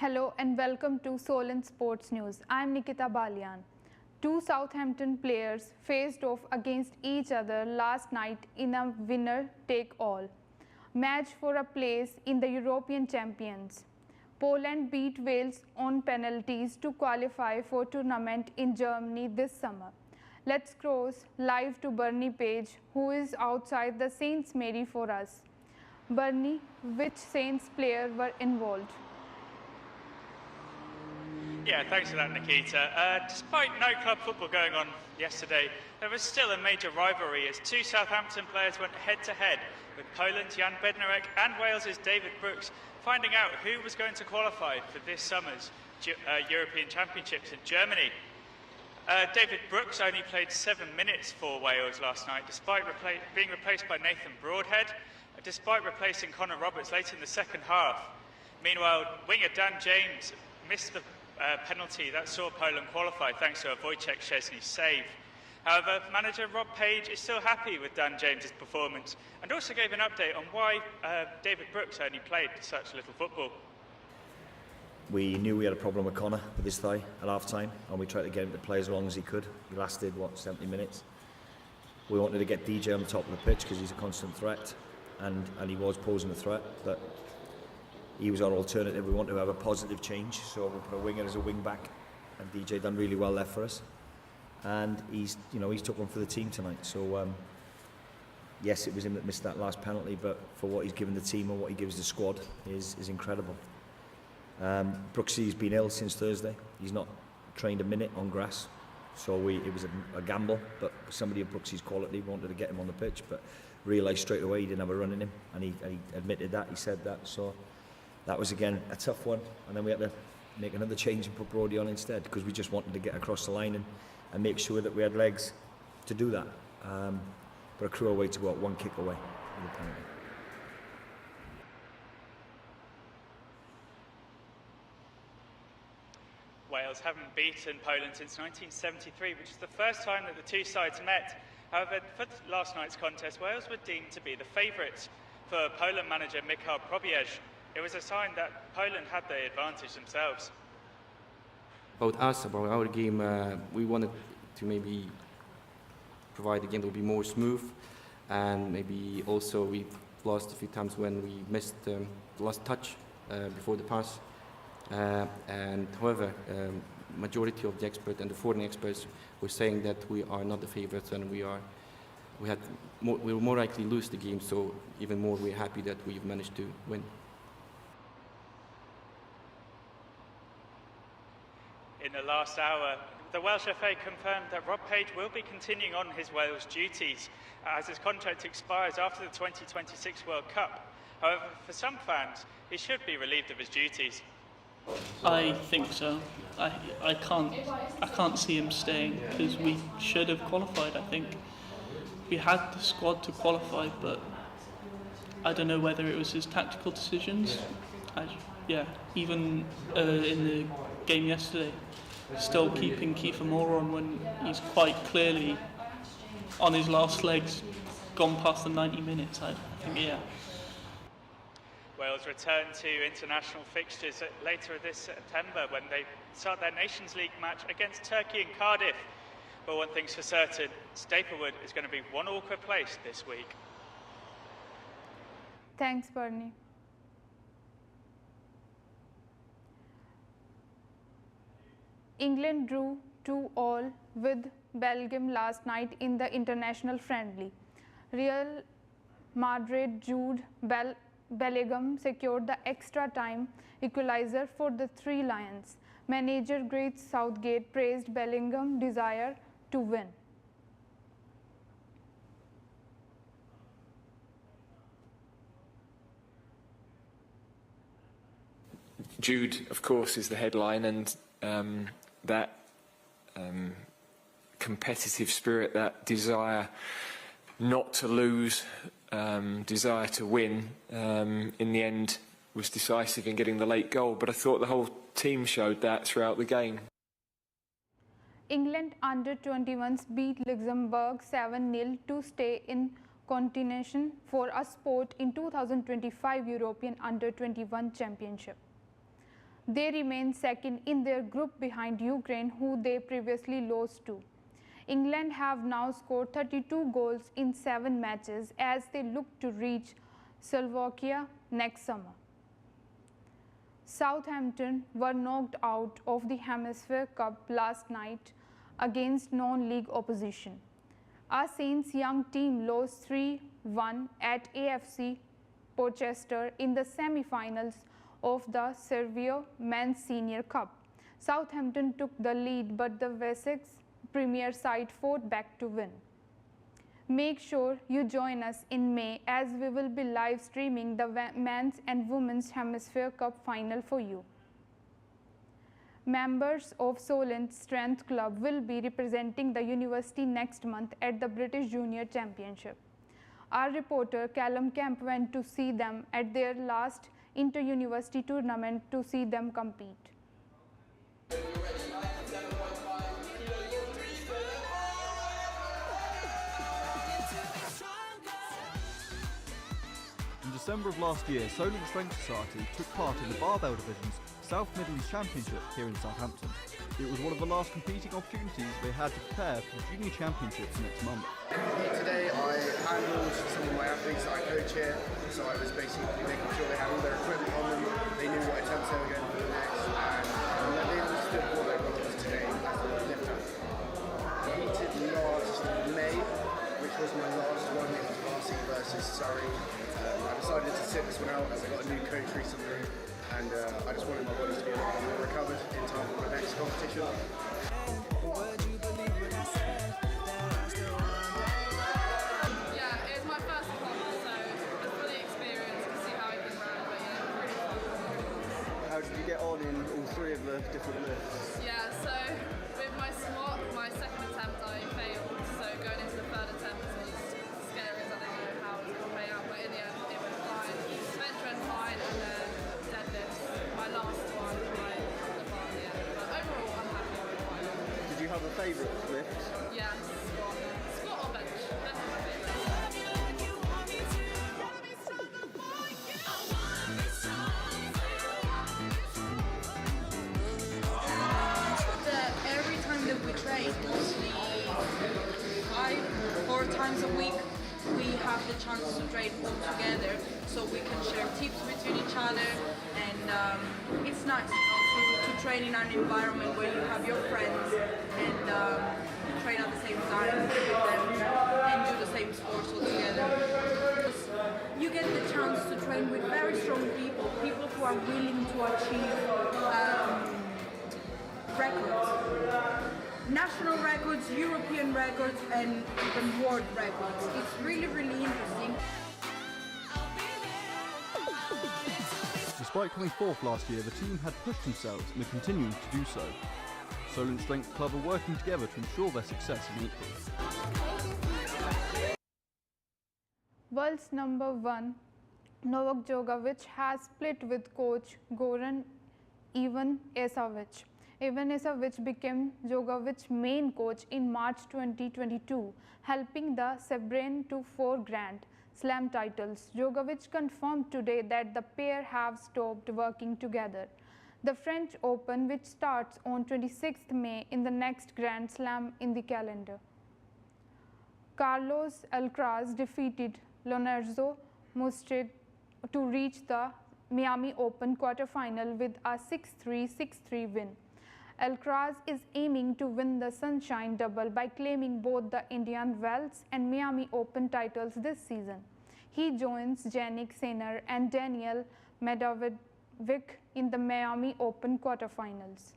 Hello and welcome to Solent Sports News. I am Nikita Balian. Two Southampton players faced off against each other last night in a winner-take-all match for a place in the European Champions. Poland beat Wales on penalties to qualify for tournament in Germany this summer. Let's cross live to Bernie Page, who is outside the Saints Mary for us. Bernie, which Saints player were involved? Yeah, thanks for that, Nikita. Despite no club football going on yesterday, there was still a major rivalry as two Southampton players went head-to-head with Poland's Jan Bednarek and Wales's David Brooks, finding out who was going to qualify for this summer's European Championships in Germany. David Brooks only played 7 minutes for Wales last night, despite being replaced by Nathan Broadhead, despite replacing Connor Roberts late in the second half. Meanwhile, winger Dan James missed the penalty that saw Poland qualify thanks to a Wojciech Szczesny save. However, manager Rob Page is still happy with Dan James's performance and also gave an update on why David Brooks only played such little football. We knew we had a problem with Connor with his thigh at half time, and we tried to get him to play as long as he could. He lasted, 70 minutes. We wanted to get DJ on the top of the pitch because he's a constant threat, and he was posing a threat, but he was our alternative. We wanted to have a positive change, so we put a winger as a wing back, and DJ done really well there for us. And he's took one for the team tonight. So yes, it was him that missed that last penalty, but for what he's given the team and what he gives the squad is incredible. Brooksy's been ill since Thursday. He's not trained a minute on grass, so it was a gamble. But somebody of Brooksy's quality wanted to get him on the pitch, but realised straight away he didn't have a run in him, and he admitted that. He said that. So that was again a tough one, and then we had to make another change and put Brody on instead because we just wanted to get across the line and make sure that we had legs to do that. But Crewe away to go out one kick away with a penalty. Wales haven't beaten Poland since 1973, which is the first time that the two sides met. However, for last night's contest, Wales were deemed to be the favourites. For Poland manager Michał Probierz, it was a sign that Poland had the advantage themselves. About us, about our game, we wanted to maybe provide a game that would be more smooth, and maybe also we lost a few times when we missed the last touch before the pass. And however, majority of the experts and the foreign experts were saying that we are not the favourites, and we were more likely to lose the game. So even more, we're happy that we've managed to win. In the last hour, the Welsh FA confirmed that Rob Page will be continuing on his Wales duties as his contract expires after the 2026 World Cup. However, for some fans, he should be relieved of his duties. I think so. I can't see him staying because we should have qualified. I think we had the squad to qualify, but I don't know whether it was his tactical decisions. Even in the game yesterday, still keeping Kiefer Moore on when he's quite clearly on his last legs, gone past the 90 minutes. I think, yeah. Wales return to international fixtures later this September when they start their Nations League match against Turkey in Cardiff. But one thing's for certain, Staplewood is going to be one awkward place this week. Thanks, Bernie. England drew 2-2 with Belgium last night in the international friendly. Real Madrid Jude Bellingham secured the extra time equaliser for the Three Lions. Manager Gareth Southgate praised Bellingham's desire to win. Jude, of course, is the headline, and that competitive spirit, that desire not to lose, desire to win, in the end was decisive in getting the late goal. But I thought the whole team showed that throughout the game. England under-21s beat Luxembourg 7-0 to stay in contention for a spot in 2025 European Under-21 Championship. They remain second in their group behind Ukraine, who they previously lost to. England have now scored 32 goals in 7 matches as they look to reach Slovakia next summer. Southampton were knocked out of the Hemisphere Cup last night against non-league opposition. Our Saints young team lost 3-1 at AFC Portchester in the semi-finals of the Servio Men's Senior Cup. Southampton took the lead, but the Wessex Premier side fought back to win. Make sure you join us in May as we will be live streaming the Men's and Women's Hemisphere Cup final for you. Members of Solent Strength Club will be representing the university next month at the British Junior Championship. Our reporter Callum Kemp went to see them at their last inter-university tournament to see them compete. In December of last year, Solent Strength Society took part in the Barbell Division's South Midlands Championship here in Southampton. It was one of the last competing opportunities they had to prepare for the Junior Championships next month. Today I handled some of my athletes that I coach here, so I was basically making sure they had all their equipment on them, they knew what attempts they were going for the next, and they understood what their goal was today as the lifter. I competed last May, which was my last one. It was Varsity versus Surrey. I decided to sit this one out as I got a new coach recently, and I just wanted my body to be a little more recovered in time for my next competition. Yeah, it was my first comp, so I was fully experienced to see how it can run, but yeah, it was really fun. How did you get on in all 3 of the different lifts? Yeah, so with my squat, my second attempt I failed, so going into the third attempt was scary as I didn't know how it was going to play out, but in the end it went fine. Bench went fine, and then deadlifts, my last one, I cut the bar at the end, but overall I'm happy with it fine. Did you have a favourite lift? Yeah, squat. Squat or bench, bench is my favourite. Every time that we train, mostly 4 times a week, we have the chance to train all together, so we can share tips between each other, and it's nice, to train in an environment where you have your friends and train at the same time with them and do the same sports all together. You get the chance to train with very strong people who are willing to achieve records. National records, European records, and even world records. It's really, really interesting. Despite coming 4th last year, the team had pushed themselves and are continuing to do so. Solent Strength Club are working together to ensure their success in April. World's number 1 Novak Djokovic has split with coach Goran Ivanisevic. Ivanisevic became Djokovic's main coach in March 2022, helping the Serbian to 4 Grand Slam titles. Djokovic confirmed today that the pair have stopped working together. The French Open, which starts on 26th May, in the next Grand Slam in the calendar. Carlos Alcaraz defeated Lorenzo Musetti to reach the Miami Open quarterfinal with a 6-3, 6-3 win. Alcaraz is aiming to win the Sunshine Double by claiming both the Indian Wells and Miami Open titles this season. He joins Jannik Sinner and Daniel Medvedev in the Miami Open quarterfinals.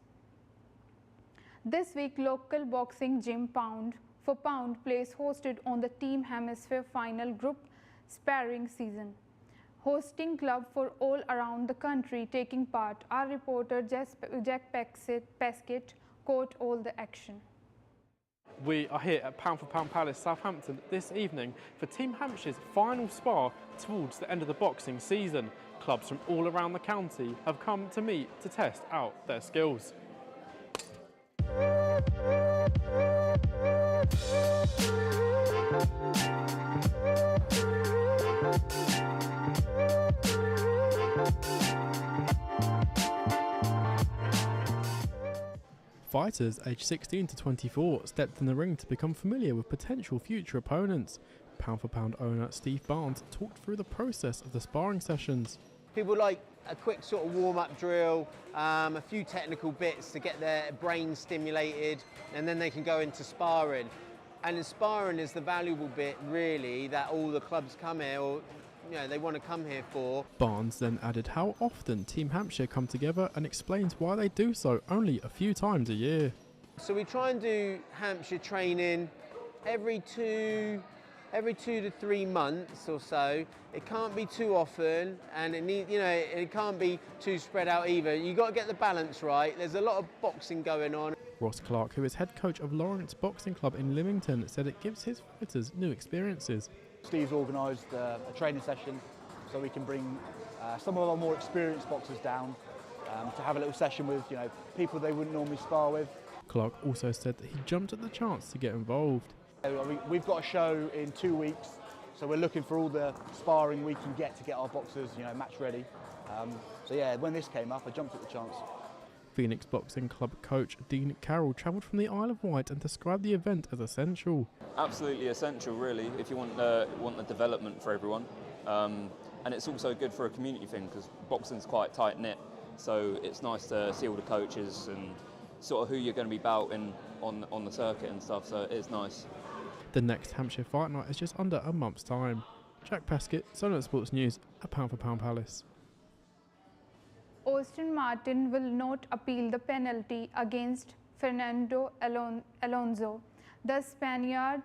This week, local boxing gym Pound for Pound Place hosted on the Team Hemisphere Final Group sparring season, hosting club for all around the country taking part. Our reporter Jack Pescott caught all the action. We are here at Pound for Pound Palace, Southampton this evening for Team Hampshire's final spar towards the end of the boxing season. Clubs from all around the county have come to meet to test out their skills. Fighters aged 16 to 24 stepped in the ring to become familiar with potential future opponents. Pound for Pound owner Steve Barnes talked through the process of the sparring sessions. People like a quick sort of warm-up drill, a few technical bits to get their brain stimulated, and then they can go into sparring. And sparring is the valuable bit, really, that all the clubs come here, or they want to come here for. Barnes then added how often Team Hampshire come together and explains why they do so only a few times a year. So we try and do Hampshire training every 2 to 3 months or so. It can't be too often, and it can't be too spread out either. You've got to get the balance right. There's a lot of boxing going on. Ross Clark, who is head coach of Lawrence Boxing Club in Lymington, said it gives his fighters new experiences. Steve's organised a training session so we can bring some of our more experienced boxers down to have a little session with people they wouldn't normally spar with. Clark also said that he jumped at the chance to get involved. We've got a show in 2 weeks, so we're looking for all the sparring we can get to get our boxers match ready. So yeah, when this came up, I jumped at the chance. Phoenix Boxing Club coach Dean Carroll travelled from the Isle of Wight and described the event as essential. Absolutely essential, really, if you want the development for everyone. And it's also good for a community thing because boxing's quite tight-knit, so it's nice to see all the coaches and sort of who you're going to be bouting on the circuit and stuff, so it is nice. The next Hampshire Fight Night is just under a month's time. Jack Paskett, Solent Sports News at Pound for Pound Palace. Austin Martin will not appeal the penalty against Fernando Alonso. The Spaniard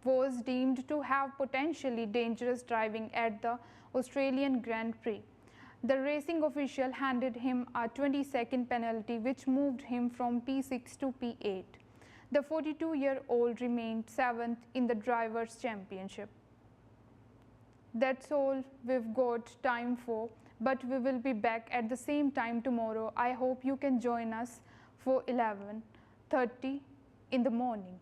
was deemed to have potentially dangerous driving at the Australian Grand Prix. The racing official handed him a 20-second penalty which moved him from P6 to P8. The 42-year-old remained 7th in the Drivers' Championship. That's all we've got time for, but we will be back at the same time tomorrow. I hope you can join us for 11:30 in the morning.